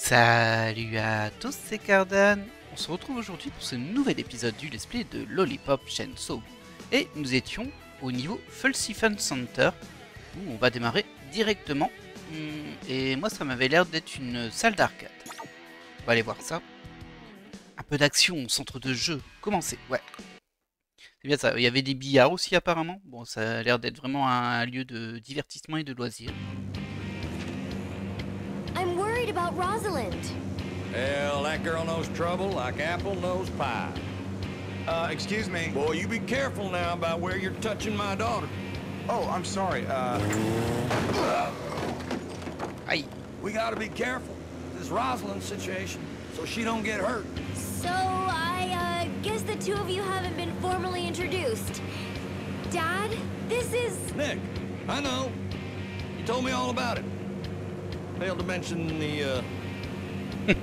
Salut à tous, c'est Cardan. On se retrouve aujourd'hui pour ce nouvel épisode du let's play de Lollipop Chainsaw. Et nous étions au niveau Fulsifen Center, où on va démarrer directement. Et moi ça m'avait l'air d'être une salle d'arcade. On va aller voir ça. Un peu d'action au centre de jeu. Commencez, ouais. C'est bien ça, il y avait des billards aussi apparemment. Bon, ça a l'air d'être vraiment un lieu de divertissement et de loisirs. I'm worried about Rosalind. Hell, that girl knows trouble like apple knows pie. Excuse me. Boy, you be careful now about where you're touching my daughter. Oh, I'm sorry. Aïe. We gotta be careful. This Rosalind situation, so she don't get hurt. So, I guess the two of you haven't been formally introduced. Dad, this is... Nick, I know. You told me all about it. Failed to mention the,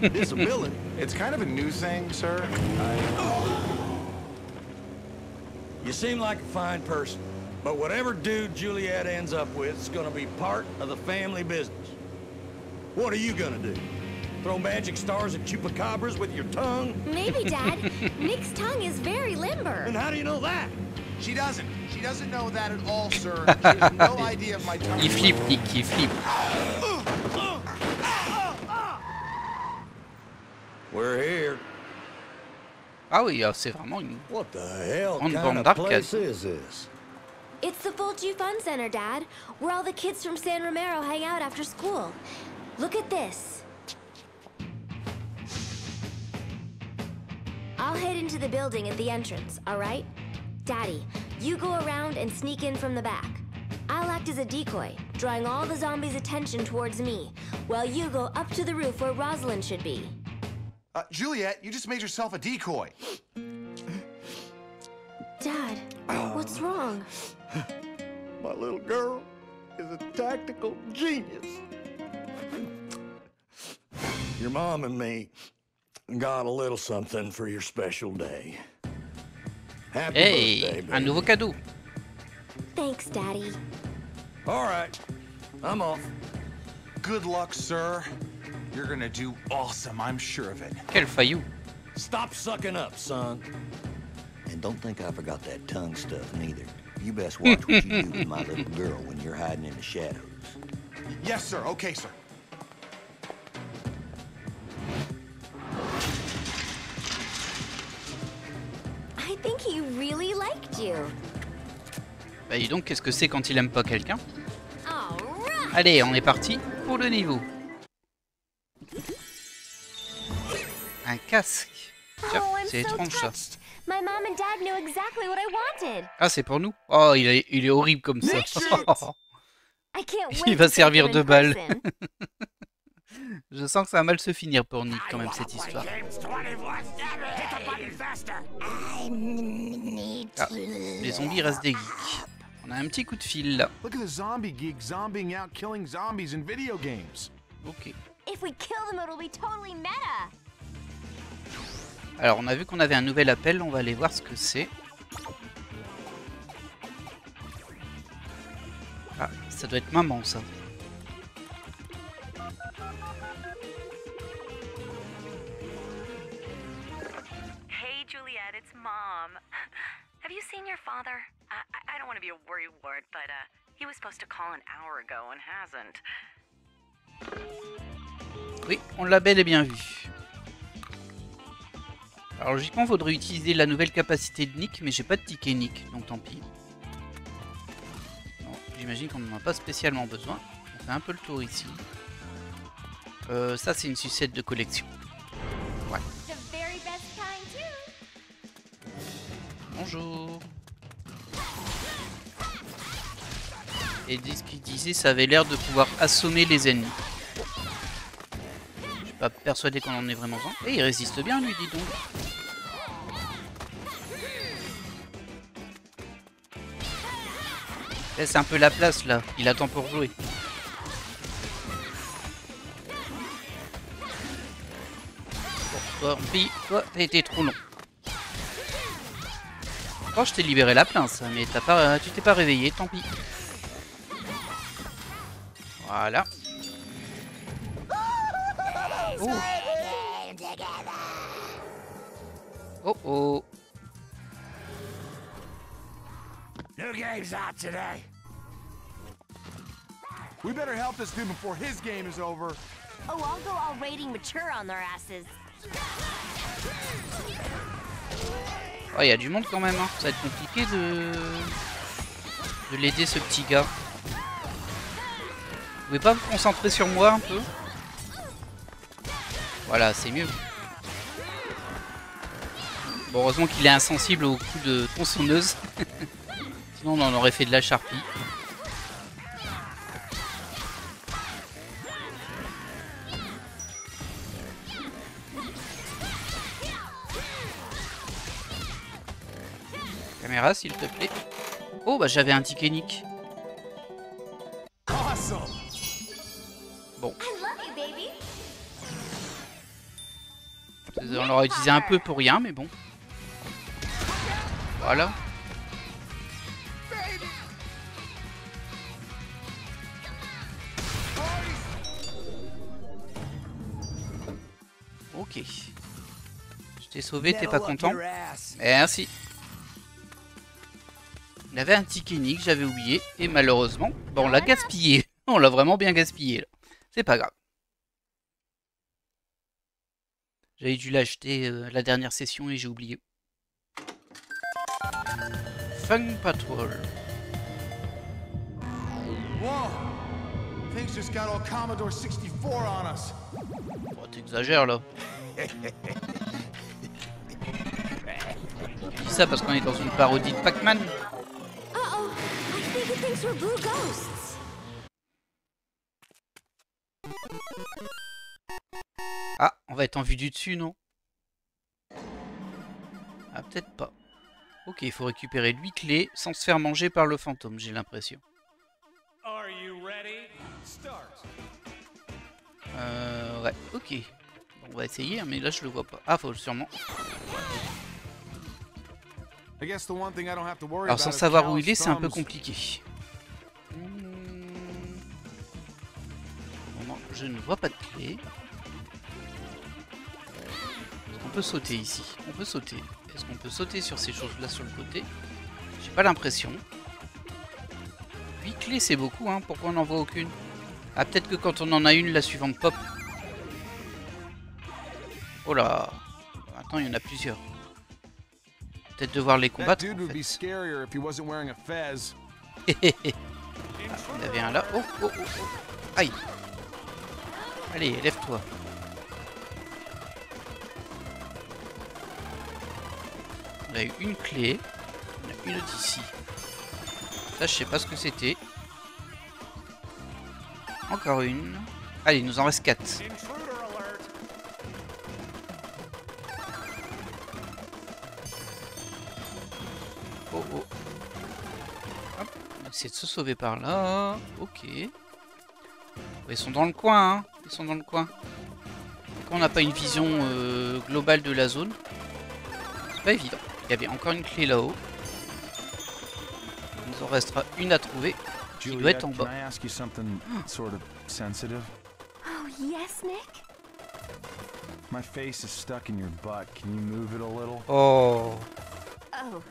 disability. It's kind of a new thing, sir. You seem like a fine person, but whatever dude Juliet ends up with is gonna be part of the family business. What are you gonna do? Throw magic stars at chupacabras with your tongue? Maybe, Dad. Nick's tongue is very limber. And how do you know that? She doesn't. She doesn't know that at all, sir. She has no idea of my tongue. Il flippe, Nick, il flippe. We're here. Ah oui, c'est vraiment une... What the hell On kind bombe of d'arcade. place is this? It's the Fulci Fun Center, Dad, where all the kids from San Romero hang out after school. Look at this. I'll head into the building at the entrance, all right? Daddy, you go around and sneak in from the back. I'll act as a decoy, drawing all the zombies' attention towards me, while you go up to the roof where Rosalind should be. Juliet, you just made yourself a decoy. Dad, what's wrong? My little girl is a tactical genius. Your mom and me got a little something for your special day. Happy birthday, Hey, baby. un nouveau cadeau. Thanks, Daddy. All right, I'm off. Good luck, sir. You're gonna do awesome, I'm sure of it. Quel faillou. Stop sucking up, son. And don't think I forgot that tongue stuff neither. You best watch what you do with my little girl when you're hiding in the shadows. Yes, sir. Okay, sir. I think he really liked you. Bah dis donc, qu'est-ce que c'est quand il aime pas quelqu'un? All right. Allez, on est parti pour le niveau. Un casque. Tiens, Oh, I'm c'est so étrange ça. touched. My mom and dad knew exactly what I wanted. Ah, c'est pour nous? Oh, il est horrible comme ça. I can't wait Il va to take servir them de in balle. person. Je sens que ça va mal se finir pour Nick quand même cette histoire. Ah, les zombies restent des geeks. On a un petit coup de fil là. Look at the zombie geek zombieing out killing zombies in video games. Ok. If we kill them, it'll be totally meta. Alors on a vu qu'on avait un nouvel appel, on va aller voir ce que c'est. Ah, ça doit être maman ça. Hey, Juliet, it's Mom. Have you seen your father? I don't want to be a worrywart, but he was supposed to call an hour ago and hasn't. Oui, on l'a bel et bien vu. Alors logiquement, faudrait utiliser la nouvelle capacité de Nick, mais j'ai pas de ticket Nick, donc tant pis. J'imagine qu'on n'en a pas spécialement besoin. On fait un peu le tour ici. Ça, c'est une sucette de collection. Ouais. The very best kind too. Bonjour. Et ce qu'il disait, ça avait l'air de pouvoir assommer les ennemis. Je suis pas persuadé qu'on en ait vraiment besoin. Et il résiste bien, lui, dis donc. Laisse un peu la place là, il attend pour jouer. Bon, toi, t'as été trop long. Oh, je t'ai libéré la pince, mais tu t'es pas réveillé, tant pis. Voilà. Oh. Oh oh. New game's out today. We better help this dude before his game is over. Oh, I'll go all rating mature on their asses. Oh, il y a du monde quand même, hein. Ça va être compliqué de l'aider, ce petit gars. Vous pouvez pas vous concentrer sur moi un peu? Voilà, c'est mieux. Bon, heureusement qu'il est insensible au coup de tronçonneuse. Sinon, on en aurait fait de la charpie. Caméra, s'il te plaît. Oh, bah j'avais un ticket nick. Bon. On l'aura utilisé un peu pour rien, mais bon. Voilà. Ok. Je t'ai sauvé, t'es pas content? Merci. Il avait un ticket nick, j'avais oublié. Et malheureusement, bah on l'a gaspillé. On l'a vraiment bien gaspillé là. C'est pas grave. J'avais dû l'acheter la dernière session et j'ai oublié. Fun Patrol. Whoa! Things just got all Commodore 64 on us. Oh, t'exagères là. Je dis ça parce qu'on est dans une parodie de Pac-Man. Uh-oh, I think it thinks we're blue ghosts. Ah, on va être en vue du dessus, non? Ah, peut-être pas. Ok, il faut récupérer 8 clés sans se faire manger par le fantôme, j'ai l'impression. Ouais, ok. On va essayer, hein, mais là je le vois pas. Ah, faut sûrement. Alors sans savoir où il est, c'est un peu compliqué. Bon, je ne vois pas de clé. On peut sauter ici. On peut sauter. Est-ce qu'on peut sauter sur ces choses-là sur le côté? J'ai pas l'impression. 8 clés, c'est beaucoup, hein. Pourquoi on n'en voit aucune? Ah, peut-être que quand on en a une, la suivante pop. Oh là. Maintenant, il y en a plusieurs. Peut-être devoir les combattre. En fait. Ah, il y en avait un là. Oh, oh, oh, oh. Aïe. Allez, lève-toi. On a eu une clé. On a une autre ici. Ça, je sais pas ce que c'était. Encore une. Allez, il nous en reste 4. Oh oh. Hop. On va essayer de se sauver par là. Ok. Ils sont dans le coin, hein. Ils sont dans le coin. Quand on n'a pas une vision globale de la zone, c'est pas évident. Il y avait encore une clé là-haut. Il nous en restera une à trouver. Qui doit être en bas. Oh, yes, Nick? My face is stuck in your butt. Can you move it a little? Oh. Oh.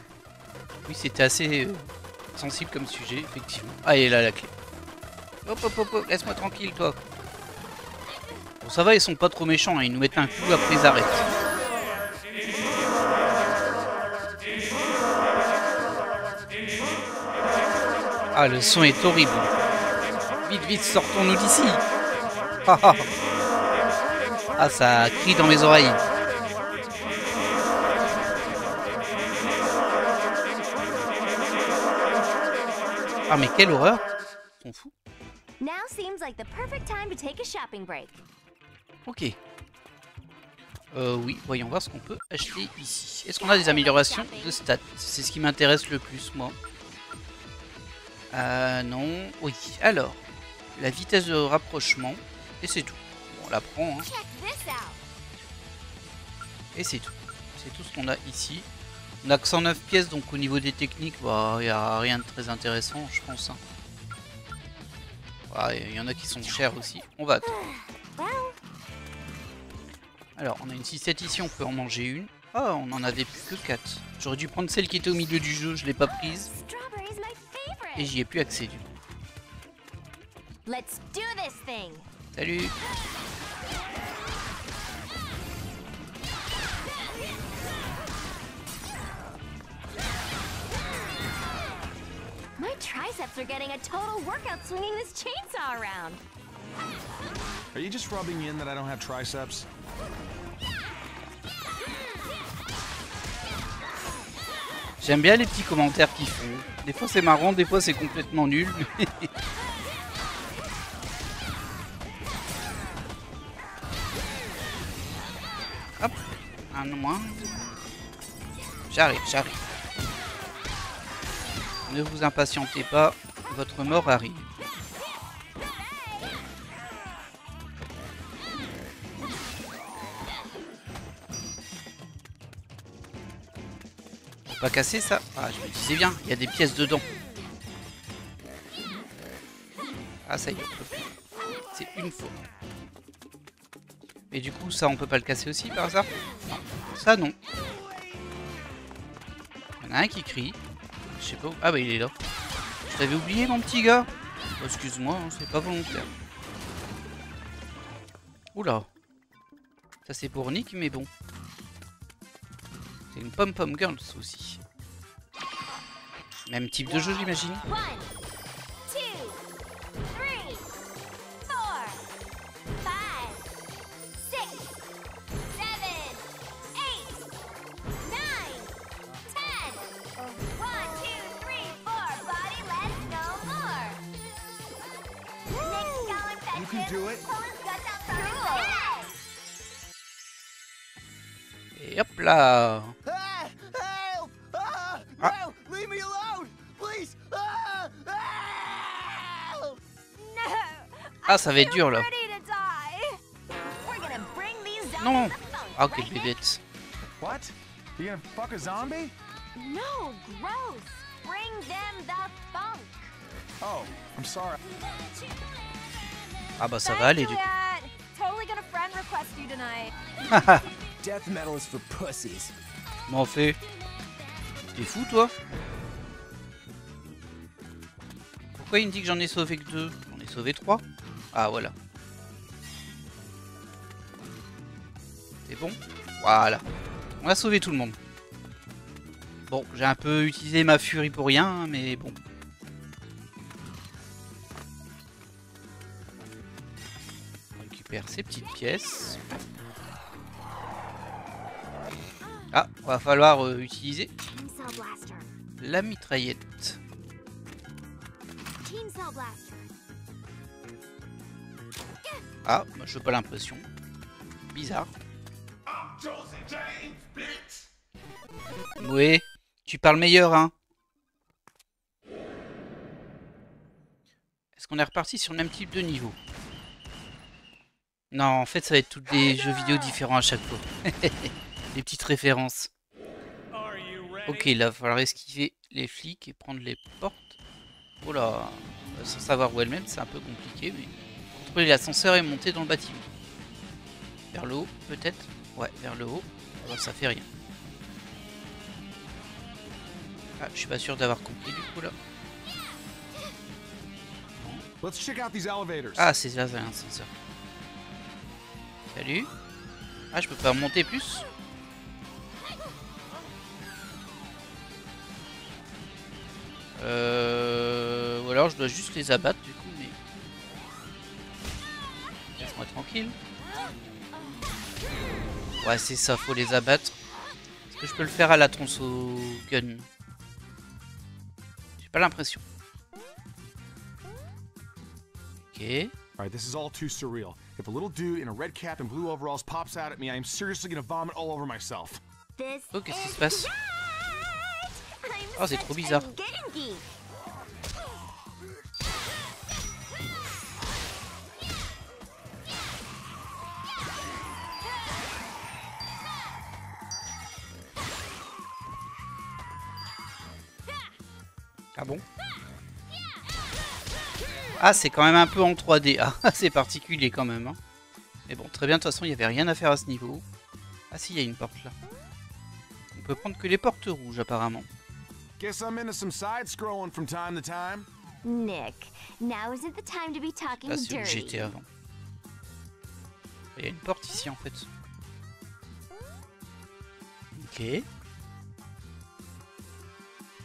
Oui, c'était assez sensible comme sujet, effectivement. Ah, et là, la clé. Hop, hop, hop, hop. Laisse-moi tranquille, toi. Bon, ça va, ils sont pas trop méchants. Hein. Ils nous mettent un coup, après ils arrêtent. Ah, le son est horrible. Vite, vite, sortons-nous d'ici. Ah, ça crie dans mes oreilles. Ah, mais quelle horreur. On fout. Now seems like the perfect time to take a shopping break. Ok. Oui, voyons voir ce qu'on peut acheter ici. Est-ce qu'on a des améliorations de stats? C'est ce qui m'intéresse le plus, moi. Non. Oui. Alors, la vitesse de rapprochement. Et c'est tout. Bon, on la prend. Hein. Et c'est tout. C'est tout ce qu'on a ici. On a que 109 pièces, donc au niveau des techniques, bah, il n'y a rien de très intéressant, je pense. Hein. Il y en a qui sont chers aussi. On va attendre. Alors, on a une cistette ici, on peut en manger une. Ah, on en avait plus que 4. J'aurais dû prendre celle qui était au milieu du jeu, je l'ai pas prise. Strawberry's my favorite. Et j'y ai plus accès du coup. Let's do this thing. Salut! My triceps are getting a total workout swinging this chainsaw around. Are you just rubbing me in that I don't have triceps? J'aime bien les petits commentaires qu'ils font. Des fois c'est marrant, des fois c'est complètement nul. Hop, un moins. J'arrive. Ne vous impatientez pas, votre mort arrive. Pas casser ça. Ah, je me disais bien, il y a des pièces dedans. Ah, ça y est, on peut plus. C'est une fois. Mais du coup, ça, on peut pas le casser aussi par hasard? Non. Ça, non. Il y en a un qui crie. Je sais pas où. Ah, bah, il est là. Je t'avais oublié, mon petit gars. Oh, excuse-moi, hein, c'est pas volontaire. Oula. Ça, c'est pour Nick, mais bon. C'est une pom-pom girls aussi. Même type de jeu, j'imagine. 1, 2, 3, 4, 5, 6, 7, 8, 9, 10. 1, 2, 3, 4, body, let's go more. Next skull infection. You can do it. Pull his guts out from his head. Et hop là. Ah! Help! Ah! Ah. No! Leave me alone! Please! Ah! Help! No. Ah, ça va être dur là. Ready to die. We're gonna bring these zombies Non. the funk, Ah, quelle right? bébête. What? You gonna fuck a zombie? No, gross. Bring them the funk. Oh, I'm sorry. Ah bah ça va aller du coup. Totally gonna friend request you tonight. Death metal is for pussies. M'en fais. T'es fou toi? Pourquoi il me dit que j'en ai sauvé que 2? J'en ai sauvé 3. Ah voilà. C'est bon? Voilà. On a sauvé tout le monde. Bon, j'ai un peu utilisé ma furie pour rien, mais bon. On récupère ces petites pièces. Ah, va falloir utiliser Team Cell Blaster. la mitraillette. Team Cell Blaster. Ah, moi je n'ai pas l'impression. Bizarre. Oui, tu parles meilleur, hein. Est-ce qu'on est reparti sur le même type de niveau? Non, en fait, ça va être tous des jeux vidéo différents à chaque fois. Des petites références. Ok, là, il va falloir esquiver les flics et prendre les portes. Oh là, sans savoir où elle-même, c'est un peu compliqué, mais... Contrôler l'ascenseur et monter dans le bâtiment. Vers le haut, peut-être? Ouais, vers le haut. Oh, ça fait rien. Ah, je suis pas sûr d'avoir compris du coup là. Let's check out these elevators. Ah, c'est là, c'est un ascenseur. Salut. Ah, je peux pas monter plus? Ou alors je dois juste les abattre du coup, mais... Laisse-moi tranquille. Ouais, c'est ça, faut les abattre. Est-ce que je peux le faire à la tronçon gun? J'ai pas l'impression. Ok. Alright, this is all too surreal. If a little dude in a red cap and blue overalls pops out at me, I am seriously gonna vomit all over myself. This Oh, qu'est-ce qui is se passe? right. I'm Oh, c'est such trop bizarre. a Genki. Ah bon? Ah, c'est quand même un peu en 3D. Ah, c'est particulier quand même. Hein. Mais bon, très bien, de toute façon, il n'y avait rien à faire à ce niveau. Ah si, il y a une porte là. On peut prendre que les portes rouges apparemment. Guess I'm into some side-scrolling from time to time. Nick, now isn't the time to be talking Là, c'est où dirty. j'étais avant. Il y a une porte ici en fait. Ok.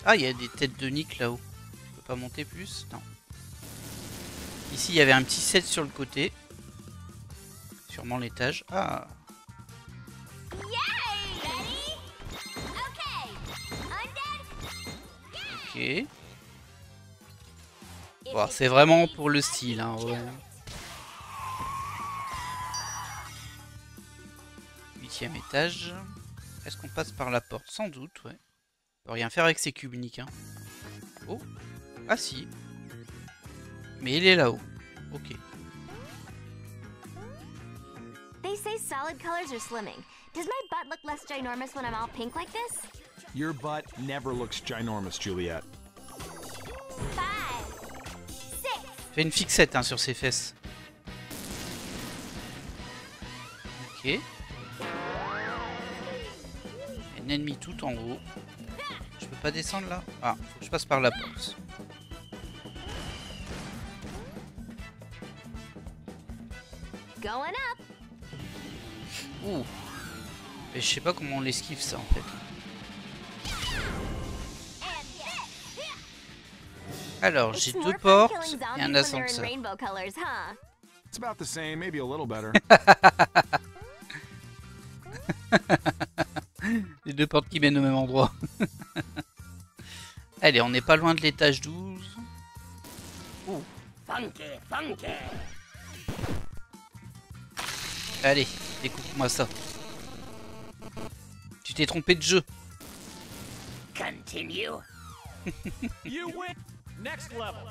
Ah, il y a des têtes de Nick là-haut. Je peux pas monter plus? Non. Ici, il y avait un petit set sur le côté. Sûrement l'étage. Ah. Ok. Bon, c'est vraiment pour le style, hein, ouais. 8e étage. Est-ce qu'on passe par la porte? Sans doute, ouais. On peut rien faire avec ces cubes uniques, hein. Oh. Ah si. Mais il est là-haut. Ok. They say solid colors are slimming. Does my butt look less ginormous when I'm all pink like this? Your butt never looks ginormous, Juliet. 5, 6. Fais une fixette hein, sur ses fesses. Ok. Un ennemi tout en haut. Je peux pas descendre là? Ah, faut que je passe par la porte. Going up. Ouh. Et je sais pas comment on l'esquive ça en fait. Alors, j'ai It's deux more fun portes killing et zombies un when they're in ascenseur. rainbow colors, huh? It's about the same, maybe a little better. Les deux portes qui mènent au même endroit. Allez, on n'est pas loin de l'étage 12. Ouh. Allez, découpe-moi ça. Tu t'es trompé de jeu. Continue. You win. Next level.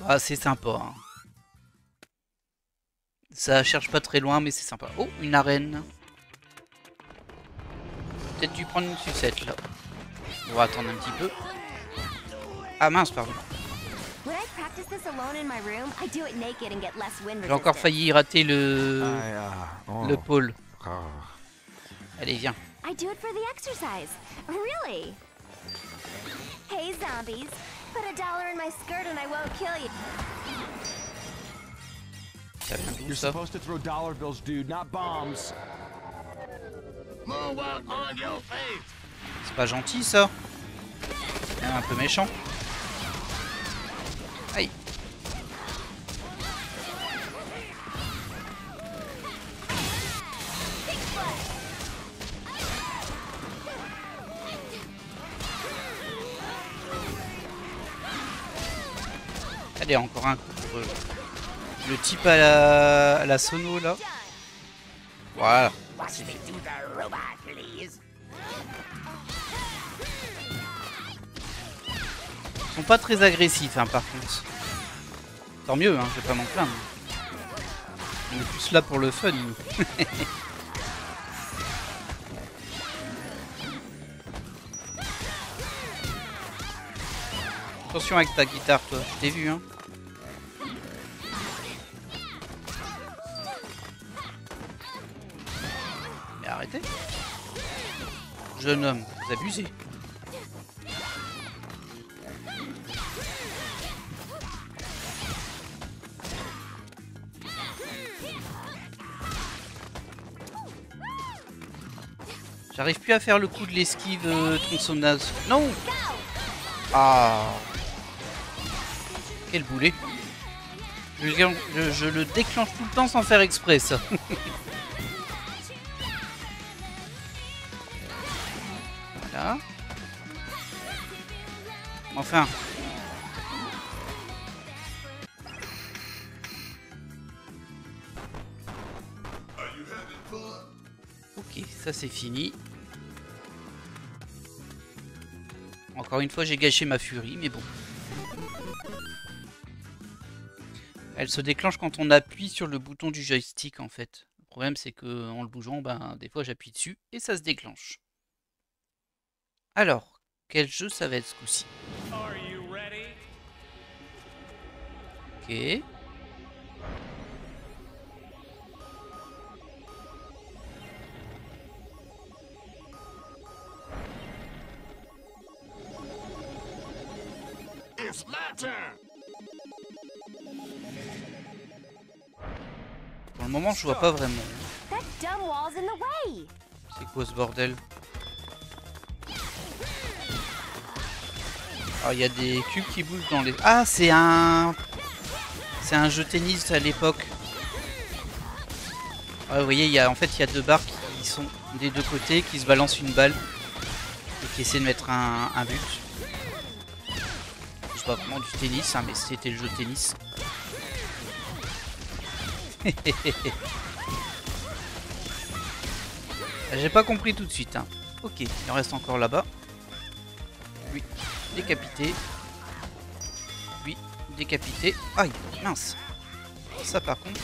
Ah, c'est sympa. Hein. Ça cherche pas très loin, mais c'est sympa. Oh, une arène. Peut-être dû prendre une sucette là. On va attendre un petit peu. Ah mince, pardon. When I practice this alone in my room, I do it naked and get less wind J'ai encore resistance. failli rater le Oh. pôle. Oh. Allez, viens. I do it for the exercise. Really? Hey, zombies. Put $1 in my skirt and I won't kill you. Ça vient d'où You're ça? supposed to throw dollar bills, dude, not bombs. Moonwalk on your face. C'est pas gentil ça. C'est même un peu méchant. Aïe. Allez, encore un coup pour le type à la sono là. Voilà. Watch me do the robot, please. Ils sont pas très agressifs hein, par contre. Tant mieux, hein, je vais pas m'en plaindre. On est plus là pour le fun. Nous. Attention avec ta guitare toi, je t'ai vu hein. Mais arrêtez. Jeune homme, vous abusez. J'arrive plus à faire le coup de l'esquive tronçonneuse. Non. Ah. Quel boulet. Je le déclenche tout le temps sans faire exprès ça. Voilà. Enfin. Ok, ça c'est fini. Encore une fois, j'ai gâché ma furie, mais bon. Elle se déclenche quand on appuie sur le bouton du joystick en fait. Le problème c'est que en le bougeant, ben, des fois j'appuie dessus et ça se déclenche. Alors, quel jeu ça va être ce coup-ci? Are you ready? Ok. Pour le moment, je vois pas vraiment. That dumb wall's in the way. C'est quoi ce bordel? Alors il y a des cubes qui bougent dans les... Ah, c'est un jeu tennis à l'époque. Ouais, vous voyez, en fait il y a deux barres qui sont des deux côtés, qui se balancent une balle et qui essaient de mettre un but. C'est pas vraiment du tennis, hein, mais c'était le jeu tennis. J'ai pas compris tout de suite. Hein. Ok, il en reste encore là-bas. Oui, décapité. Oui, décapité. Aïe, mince. Ça par contre...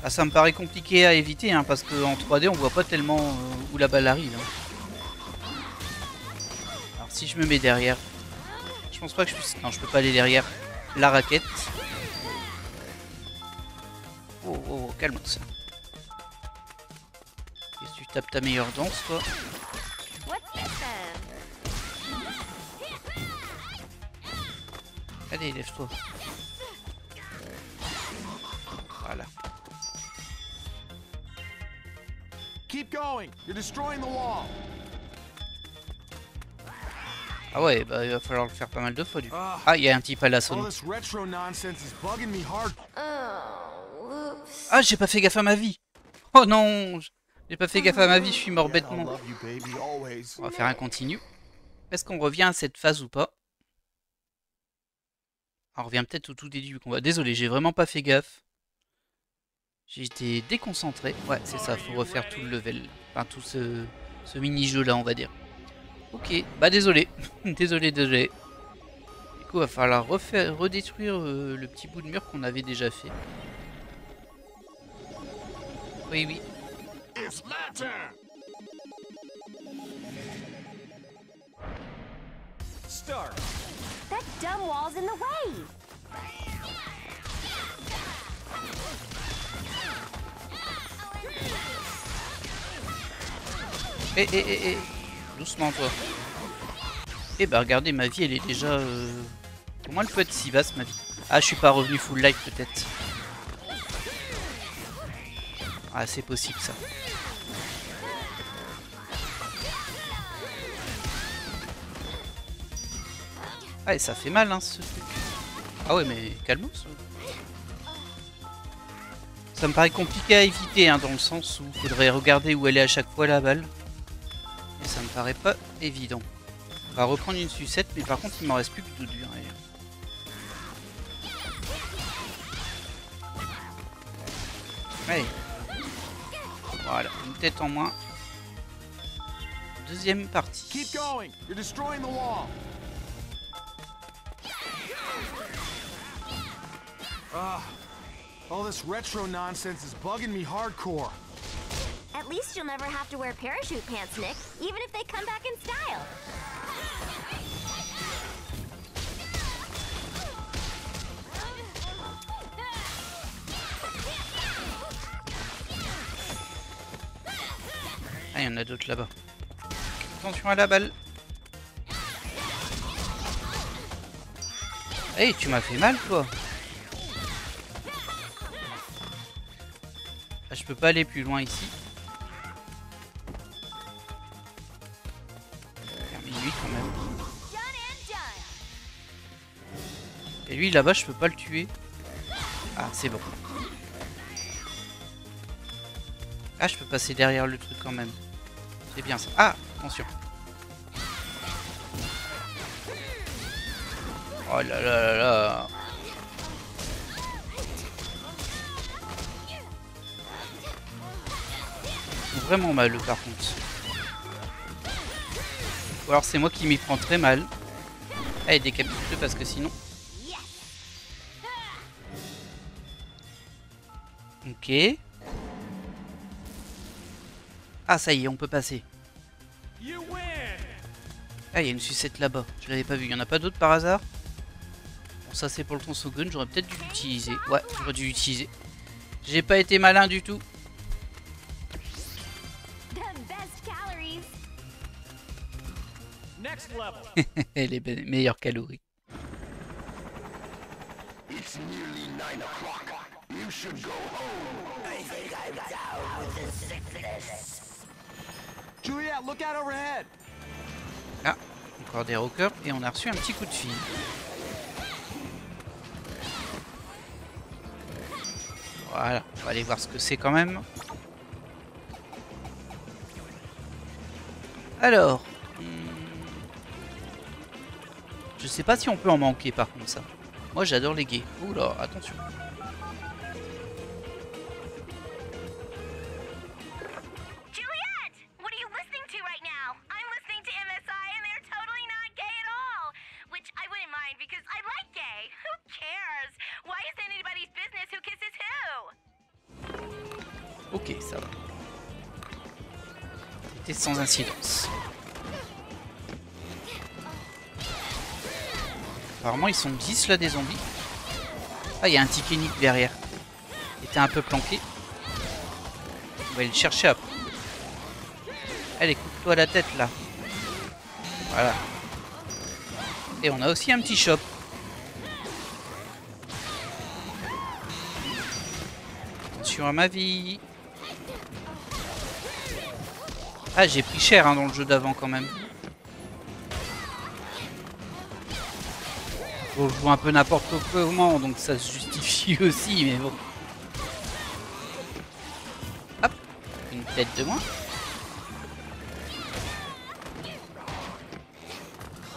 Ah, ça me paraît compliqué à éviter, hein, parce qu'en 3D on voit pas tellement où la balle arrive. Hein. Alors si je me mets derrière... Je pense pas que je puisse... Non, je peux pas aller derrière la raquette. Oh, oh, oh, calme-toi. Qu'est-ce que tu tapes ta meilleure danse, toi? Allez, lève-toi. Voilà. Keep going. You're destroying the wall. Ah ouais, bah il va falloir le faire pas mal de fois du coup. Ah, il y a un type à la All sonne. this retro nonsense is bugging me hard. Oh, oops. Ah, j'ai pas fait gaffe à ma vie. Oh non, j'ai pas fait gaffe à ma vie, je suis mort I bêtement. love you, baby, always. On va faire un continu. Est-ce qu'on revient à cette phase ou pas? On revient peut-être au tout début du combat. Désolé, j'ai vraiment pas fait gaffe. J'ai été déconcentré. Ouais, c'est ça, faut refaire tout le level. Enfin, tout ce mini-jeu là, on va dire. Ok, bah désolé. désolé. Du coup, il va falloir redétruire le petit bout de mur qu'on avait déjà fait. Oui, oui. It's my turn. Start. That dumb wall's in the way. Eh. Doucement, toi. Eh bah regardez, ma vie, elle est déjà... Comment elle peut être si vaste, ma vie? Ah, je suis pas revenu full life, peut-être. Ah, c'est possible, ça. Ah, et ça fait mal, hein, ce truc. Ah ouais, mais calmos. Ça me paraît compliqué à éviter, hein, dans le sens où il faudrait regarder où elle est à chaque fois, la balle. Et ça me paraît pas évident. On va reprendre une sucette, mais par contre, il m'en reste plus que tout dur. Allez. Voilà, une tête en moins. Deuxième partie. Keep going. You're destroying the wall. All this retro nonsense is bugging me hardcore. At least you'll never have to wear parachute pants, Nick, even if they come back in style. Ah, il y en a d'autres là-bas. Attention à la balle. Hey, tu m'as fait mal, toi. Ah, je peux pas aller plus loin ici. Termine lui quand même. Et lui là-bas, je peux pas le tuer. Ah, c'est bon. Ah, je peux passer derrière le truc quand même. C'est bien ça. Ah, attention. Oh là là là là. Vraiment mal par contre. Ou alors c'est moi qui m'y prends très mal. Allez, décapite-le parce que sinon... Ok. Ah, ça y est, on peut passer. Ah, il y a une sucette là-bas. Je l'avais pas vu. Il y en a pas d'autres par hasard? Bon, ça c'est pour le Tronsogun. J'aurais peut-être dû l'utiliser. Ouais, j'aurais dû l'utiliser. J'ai pas été malin du tout. Next level. Les meilleures calories. It's nearly 9 o'clock. You should go home. I think I'm down with the sickness. Juliet, look out overhead. Ah, encore des rockers et on a reçu un petit coup de fil. Voilà, on va aller voir ce que c'est quand même. Alors, je sais pas si on peut en manquer par contre ça. Moi j'adore les gays. Oula, attention. Juliet! What are you listening to right now? I'm listening to MSI and they're totally not gay at all. Which I wouldn't mind because I like gay. Who cares? Why is it anybody's business who kisses who? Ok, ça va. C'était sans incidence. Apparemment ils sont 10 là des zombies. Ah, il y a un Tikenic derrière. Il était un peu planqué. On va aller le chercher après. Allez, coupe-toi la tête là. Voilà. Et on a aussi un petit shop. Attention à ma vie. Ah, j'ai pris cher hein, dans le jeu d'avant quand même. Bon, je joue un peu n'importe comment, donc ça se justifie aussi, mais bon. Hop, une tête de moins.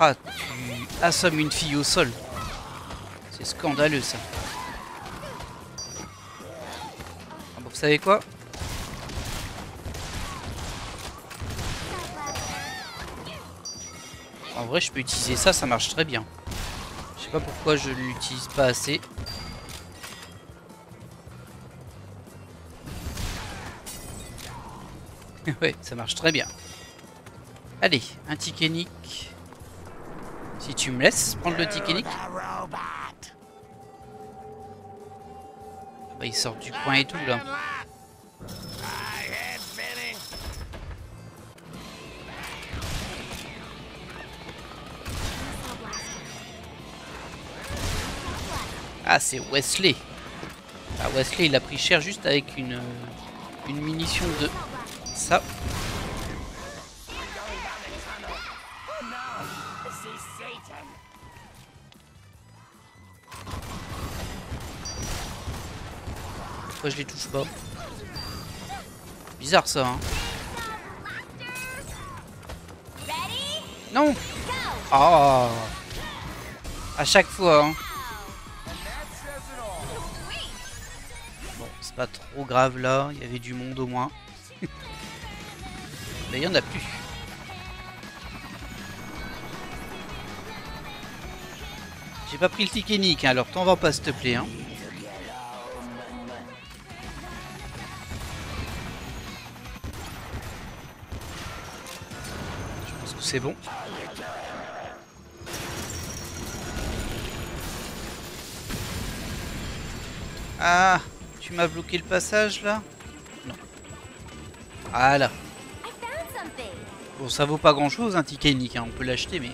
Ah, tu assommes une fille au sol. C'est scandaleux ça. Ah bon, vous savez quoi ? En vrai, je peux utiliser ça, ça marche très bien. Je sais pas pourquoi je l'utilise pas assez. Ouais, ça marche très bien. Allez, un Tikenic. Si tu me laisses prendre le Tikenic. Bah, il sort du coin et tout là. Ah, c'est Wesley. Ah, Wesley, il a pris cher juste avec une munition de ça. Pourquoi je les touche pas? Bizarre ça, hein. Non. Oh. À chaque fois, hein. Pas trop grave là, il y avait du monde au moins. Mais il y en a plus. J'ai pas pris le Tikenic, hein, alors t'en vas pas s'il te plaît. Hein. Je pense que c'est bon. Ah, tu m'as bloqué le passage là? Non. Voilà. Bon, ça vaut pas grand chose un Tikenic, hein, on peut l'acheter mais...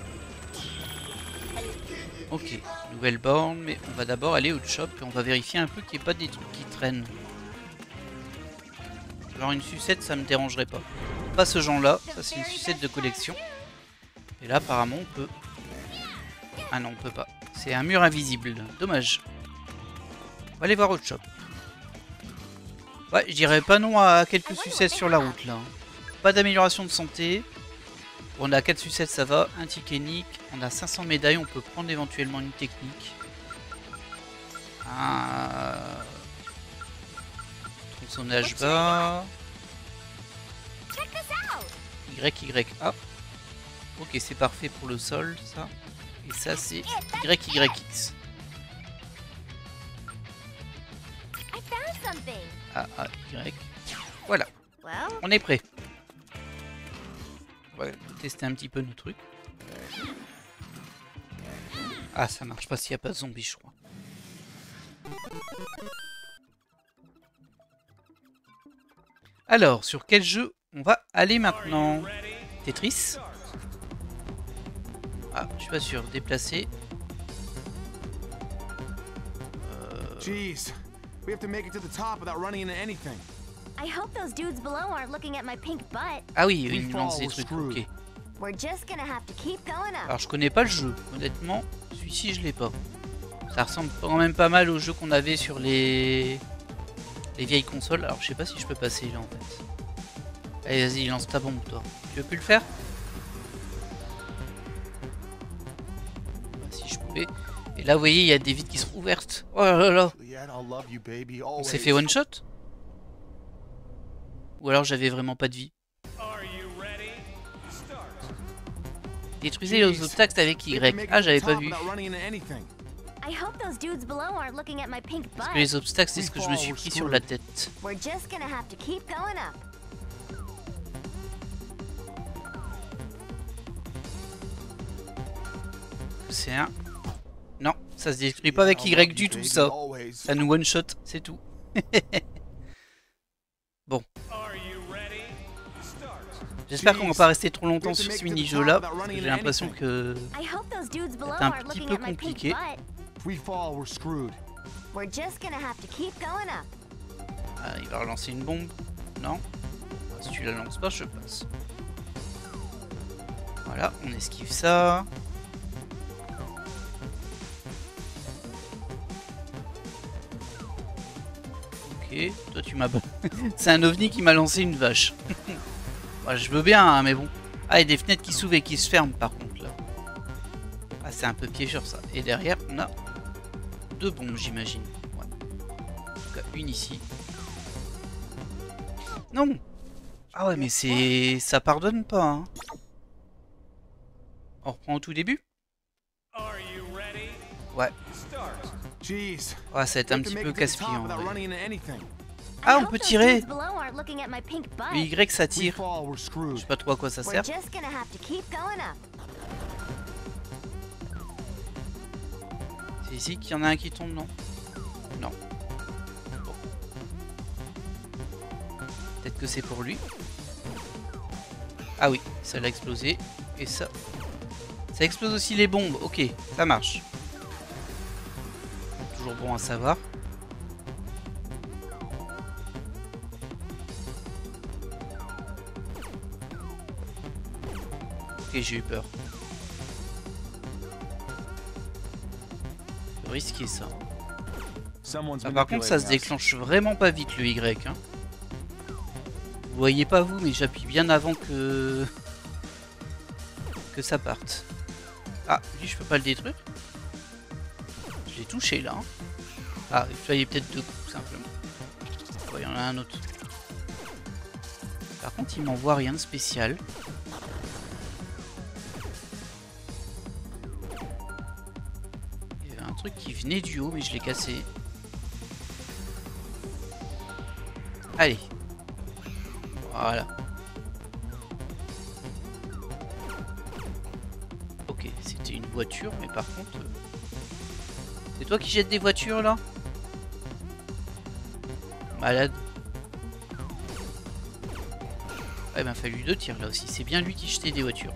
Ok, nouvelle borne, mais on va d'abord aller au shop et on va vérifier un peu qu'il n'y ait pas des trucs qui traînent. Genre une sucette, ça me dérangerait pas. Pas ce genre là, ça c'est une sucette de collection. Et là apparemment on peut... Ah non, on peut pas. C'est un mur invisible, dommage. On va aller voir autre shop. Ouais, je dirais pas non à quelques sucettes sur la route là. Pas d'amélioration de santé. On a 4 sucettes, ça va. Un Tikenic. On a 500 médailles, on peut prendre éventuellement une technique. Un tronçonnage bas. YYA. Ok, c'est parfait pour le sol, ça. Et ça, c'est YYX. Y. Voilà. On est prêt. On va tester un petit peu nos trucs. Ah, ça marche pas s'il n'y a pas de zombies, je crois. Alors, sur quel jeu on va aller maintenant? Tetris. Ah, je suis pas sûr. Déplacer. Jeez, we have to make it to the top without running into anything. I hope those dudes below aren't looking at my pink butt. Ah oui, il nous lance des trucs, ok. We're just gonna have to keep going up. Alors je connais pas le jeu, honnêtement, celui-ci je l'ai pas. Ça ressemble quand même pas mal au jeu qu'on avait sur les vieilles consoles. Alors je sais pas si je peux passer là en fait. Allez vas-y, lance ta bombe toi. Tu veux plus le faire? Si je pouvais. Et là vous voyez il y a des vides qui sont ouvertes. Oh là là. On s'est fait one shot? Ou alors j'avais vraiment pas de vie. Détruisez les obstacles avec Y. Ah j'avais pas vu. Parce que les obstacles c'est ce que je me suis pris sur la tête. C'est un... Non, ça se détruit pas avec Y du tout ça. Ça nous one shot, c'est tout. Bon. J'espère qu'on va pas rester trop longtemps sur ce mini-jeu là, parce que j'ai l'impression que c'est un petit peu compliqué. Ah, il va relancer une bombe. Non. Si tu la lances pas, je passe. Voilà, on esquive ça. Ok, toi tu m'as... C'est un ovni qui m'a lancé une vache. Bah, je veux bien, hein, mais bon. Ah, il y a des fenêtres qui s'ouvrent et qui se ferment par contre là. Ah, c'est un peu piégeur ça. Et derrière, on a deux bombes, j'imagine. Ouais. En tout cas, une ici. Non. Ah ouais, mais c'est... Ça pardonne pas, hein. On reprend au tout début? Ouais. Ouais, ça va être un petit peu casse-pied. Ah, on peut tirer. Le Y ça tire. Je sais pas trop à quoi ça sert. C'est ici qu'il y en a un qui tombe, non? Non. Bon. Peut-être que c'est pour lui. Ah oui, ça l'a explosé. Et ça... Ça explose aussi les bombes. Ok, ça marche. Toujours bon à savoir. Ok, j'ai eu peur. C'est risqué ça. Ah, par contre, ça se déclenche vraiment pas vite le Y. Hein. Vous voyez pas vous, mais j'appuie bien avant que ça parte. Ah, lui, je peux pas le détruire. Je l'ai touché là. Hein. Ah, il fallait peut-être deux coups simplement. Oh, il y en a un autre. Par contre, il m'envoie rien de spécial. Il y avait un truc qui venait du haut, mais je l'ai cassé. Allez. Voilà. Ok, c'était une voiture, mais par contre... C'est toi qui jettes des voitures là? Malade. Ah, il m'a fallu 2 tirs là aussi. C'est bien lui qui jetait des voitures.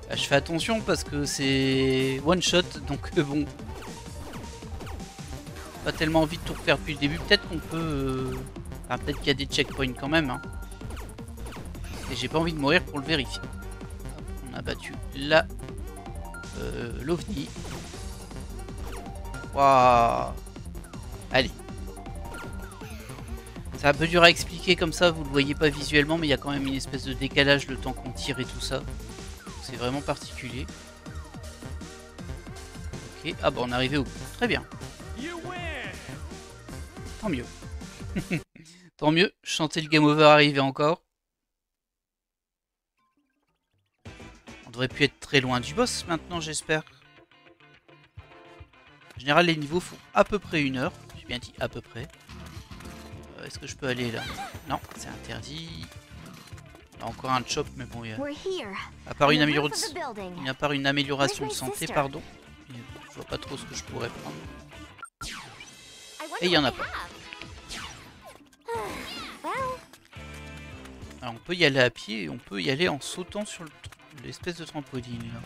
Là, je fais attention parce que c'est one shot, donc bon. Pas tellement envie de tout refaire depuis le début. Peut-être qu'on peut... Enfin, peut-être qu'il y a des checkpoints quand même. Hein. Et j'ai pas envie de mourir pour le vérifier. On a battu là. L'OVNI. Waouh. Allez. C'est un peu dur à expliquer comme ça, vous le voyez pas visuellement, mais il y a quand même une espèce de décalage le temps qu'on tire et tout ça. C'est vraiment particulier. Ok, ah bah on est arrivé au bout. Très bien. Tant mieux. Tant mieux, je sentais le game over arriver encore. On devrait plus être très loin du boss maintenant, j'espère. En général, les niveaux font à peu près 1 heure. J'ai bien dit à peu près. Est-ce que je peux aller là? Non, c'est interdit. On a encore un chop, mais bon, il y a... À part une amélioration de santé, pardon. Je vois pas trop ce que je pourrais prendre. Et il y en a pas. Alors on peut y aller à pied et on peut y aller en sautant sur l'espèce de trampoline là.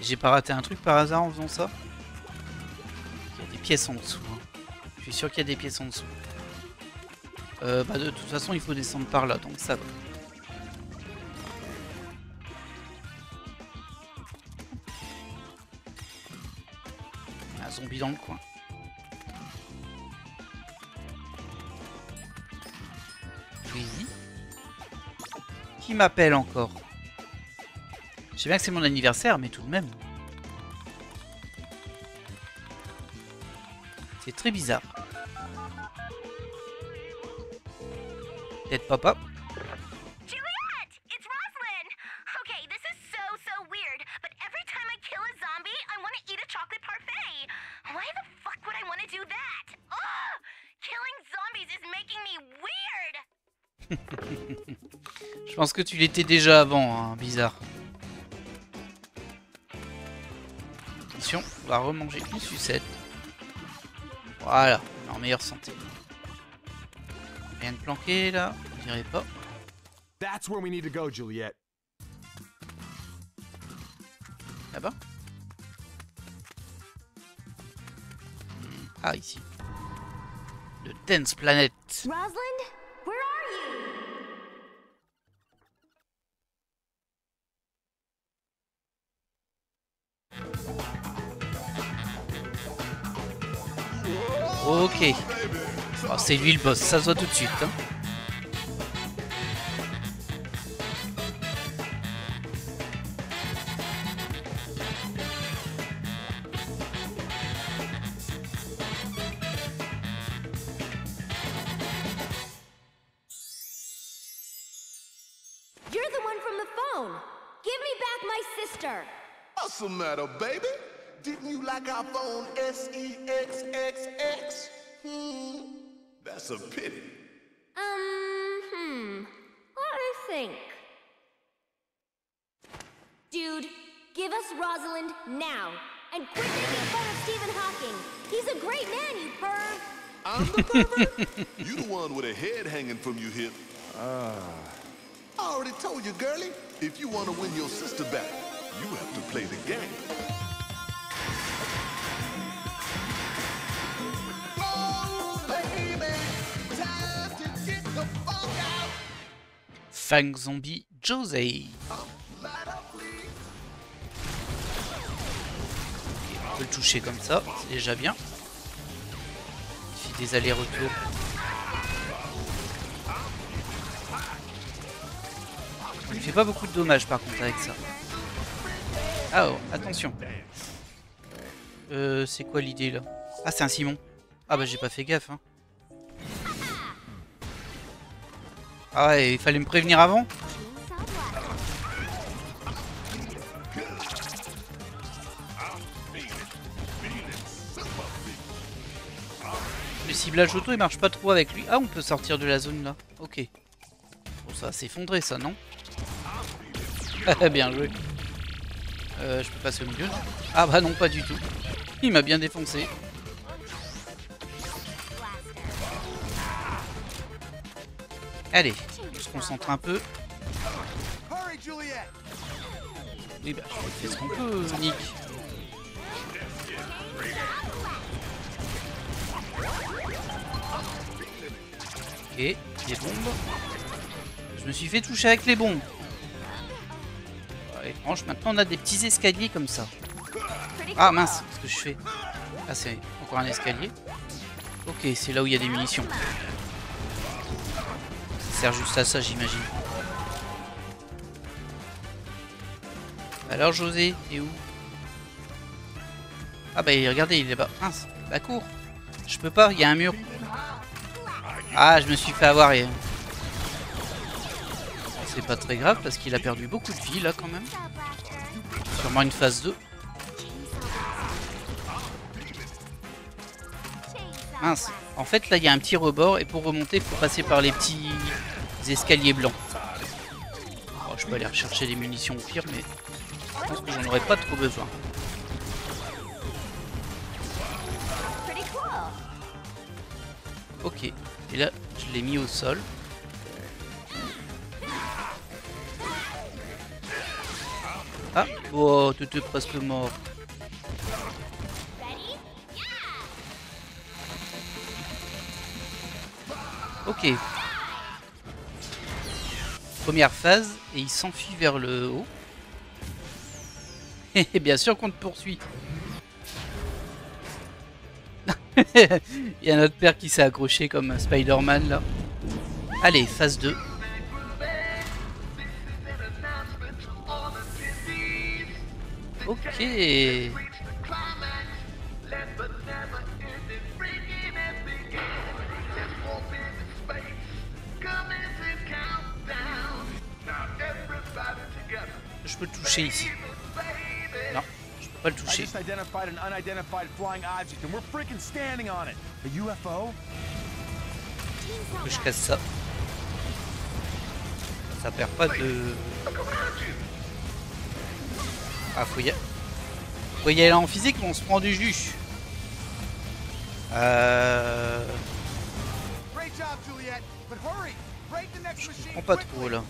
J'ai pas raté un truc par hasard en faisant ça? Il y a des pièces en dessous. Hein. Je suis sûr qu'il y a des pièces en dessous. Bah de toute façon il faut descendre par là, donc ça va. Un zombie dans le coin. Oui. Qui m'appelle encore? Je sais bien que c'est mon anniversaire, mais tout de même. C'est très bizarre. Peut-être papa. Juliet! It's Roslyn! Okay, this is so weird, but every time I kill a zombie, I want to eat a chocolate parfait. Why the fuck would I want to do that? Ugh! Killing zombies is making me weird! Je pense que tu l'étais déjà avant, hein, bizarre. Attention, on va remanger une sucette. Voilà, on est en meilleure santé. Rien de planqué là, on dirait pas. That's where we need to go, Juliet. Là-bas. Ah, ici. Le Dance Planet. Rosalind, where are you? Ok. Oh, c'est lui le boss, ça se voit tout de suite. Hein. You're the one from the phone. Give me back my sister. What's the matter, baby? Didn't you like our phone SEXXX? That's a pity. Let me think. Dude, give us Rosalind now. And quit making fun of Stephen Hawking. He's a great man, you perv. I'm the pervert? You the one with a head hanging from your hip. I already told you, girlie. If you want to win your sister back, you have to play the game. Fang Zombie José. On peut le toucher comme ça, c'est déjà bien. Il fait des allers-retours. Il fait pas beaucoup de dommages par contre avec ça. Ah oh, attention. C'est quoi l'idée là? Ah c'est un Simon. Ah bah j'ai pas fait gaffe hein. Ah ouais, il fallait me prévenir avant. Le ciblage auto il marche pas trop avec lui. Ah on peut sortir de la zone là. Ok. Bon ça va s'effondrer ça non? Bien joué. Je peux passer au milieu là? Ah bah non pas du tout. Il m'a bien défoncé. Allez, on se concentre un peu. Oui bah on fait ce qu'on peut, Nick. Ok, des bombes. Je me suis fait toucher avec les bombes. Ouais, franchement, maintenant on a des petits escaliers comme ça. Ah mince, qu'est-ce que je fais? Ah c'est encore un escalier. Ok, c'est là où il y a des munitions. Ça sert juste à ça j'imagine. Alors José, t'es où? Ah bah regardez, il est là-bas. Mince, bah cours. Je peux pas, il y a un mur. Ah, je me suis fait avoir. C'est pas très grave parce qu'il a perdu beaucoup de vie là quand même. Sûrement une phase 2. Mince. En fait là il y a un petit rebord et pour remonter il faut passer par les petits escaliers blancs. Oh, je peux aller rechercher des munitions au pire mais je pense que j'en aurais pas trop besoin. Ok. Et là je l'ai mis au sol. Ah, oh, tu étais presque mort. Ok. Première phase, et il s'enfuit vers le haut. Et bien sûr qu'on te poursuit. Il y a notre père qui s'est accroché comme un Spider-Man là. Allez, phase 2. Ok. Je peux le toucher ici. Non, je peux pas le toucher. Que je casse ça. Ça perd pas de... Ah, faut y aller en physique, on se prend du jus. Je comprends pas trop là.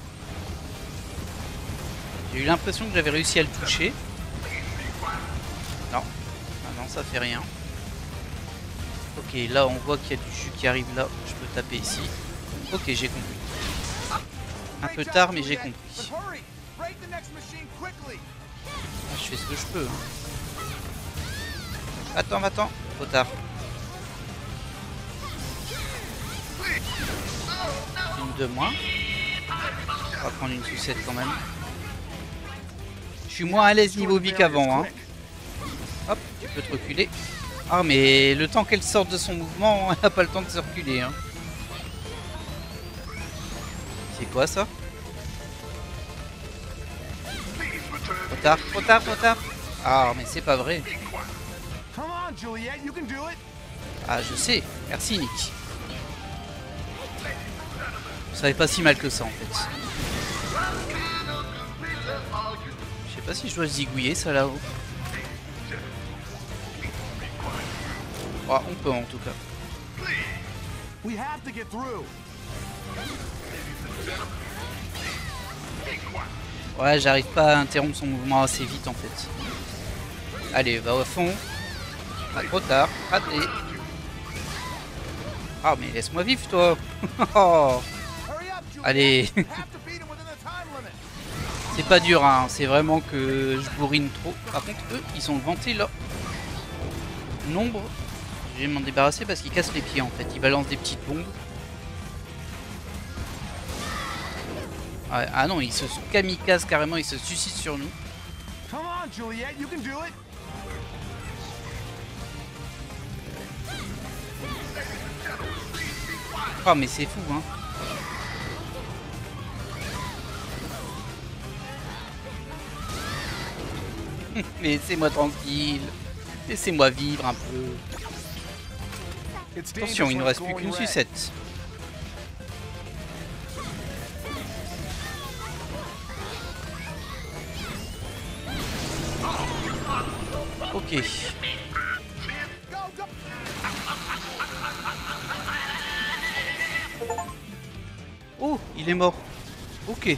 J'ai eu l'impression que j'avais réussi à le toucher. Non. Ah non, ça fait rien. Ok, là on voit qu'il y a du jus qui arrive là. Je peux taper ici. Ok, j'ai compris. Un peu tard, mais j'ai compris. Ah, je fais ce que je peux. Hein. Attends, attends. Trop tard. Une de moins. On va prendre une sucette quand même. Je suis moins à l'aise niveau vie qu'avant. Hein. Hop, tu peux te reculer. Ah, mais le temps qu'elle sorte de son mouvement, elle n'a pas le temps de se reculer. Hein. C'est quoi ça? Trop tard, trop tard, trop tard. Ah, mais c'est pas vrai. Ah, je sais. Merci, Nick. Ça n'est pas si mal que ça, en fait. Je sais pas si je dois zigouiller ça là-haut. Oh, on peut en tout cas. Ouais, j'arrive pas à interrompre son mouvement assez vite en fait. Allez, va au fond. Pas trop tard. Raté. Ah, mais laisse-moi vivre toi. Oh. Allez. C'est pas dur, hein. C'est vraiment que je bourrine trop. Par contre, eux, ils sont vantés là. Nombre. Je vais m'en débarrasser parce qu'ils cassent les pieds en fait. Ils balancent des petites bombes. Ouais, ah non, ils se sont kamikazes carrément, ils se suicident sur nous. Oh mais c'est fou hein. Mais laissez-moi tranquille. Laissez-moi vivre un peu. Attention, il ne reste plus qu'une sucette. Ok. Oh, il est mort. Ok.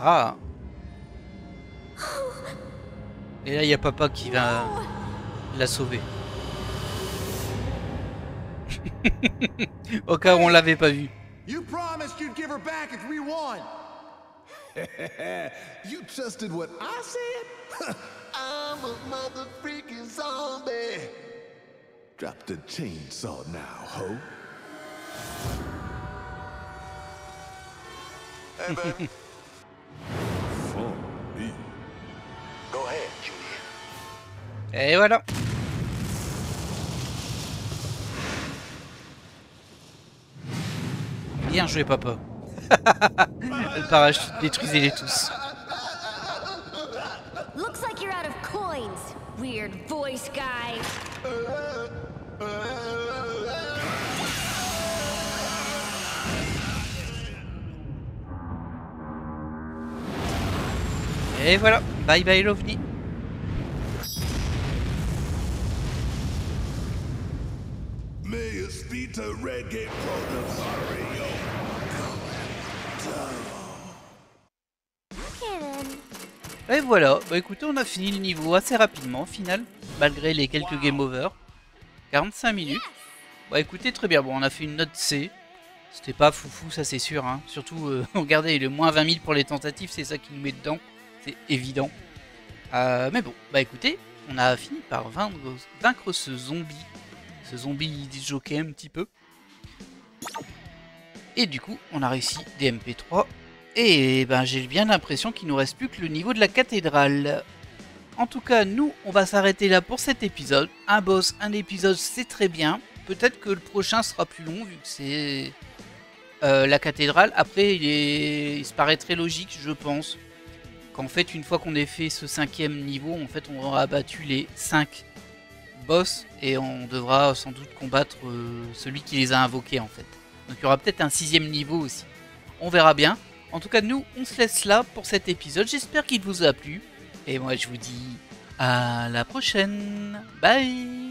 Ah. Et là, il y a papa qui va la sauver. Au cas où on l'avait pas vu. You promised you'd give her back if we won. You trusted what I said? I'm a mother freaking zombie. Drop the chainsaw now, ho. Hey, man. For me. Go ahead, Julian. Et voilà. Bien joué, papa. Le parachute, détruisez-les tous. Looks like you're out of coins, weird voice guy. Et voilà, bye bye l'OVNI. May your speed to Redgate Prototype. Et voilà, bah écoutez, on a fini le niveau assez rapidement au final, malgré les quelques game over. 45 minutes. Bah écoutez, très bien, bon on a fait une note C. C'était pas foufou, ça c'est sûr, hein. Surtout, regardez, le moins 20 000 pour les tentatives, c'est ça qui nous met dedans, c'est évident. Mais bon, bah écoutez, on a fini par vaincre ce zombie disjockey un petit peu. Et du coup, on a réussi des MP3. Et ben, j'ai bien l'impression qu'il nous reste plus que le niveau de la cathédrale. En tout cas, nous, on va s'arrêter là pour cet épisode. Un boss, un épisode, c'est très bien. Peut-être que le prochain sera plus long, vu que c'est la cathédrale. Après, il se paraît très logique, je pense, qu'en fait, une fois qu'on ait fait ce 5e niveau, en fait, on aura abattu les 5 boss. Et on devra sans doute combattre celui qui les a invoqués, en fait. Donc il y aura peut-être un 6e niveau aussi. On verra bien. En tout cas, nous, on se laisse là pour cet épisode. J'espère qu'il vous a plu. Et moi, je vous dis à la prochaine. Bye!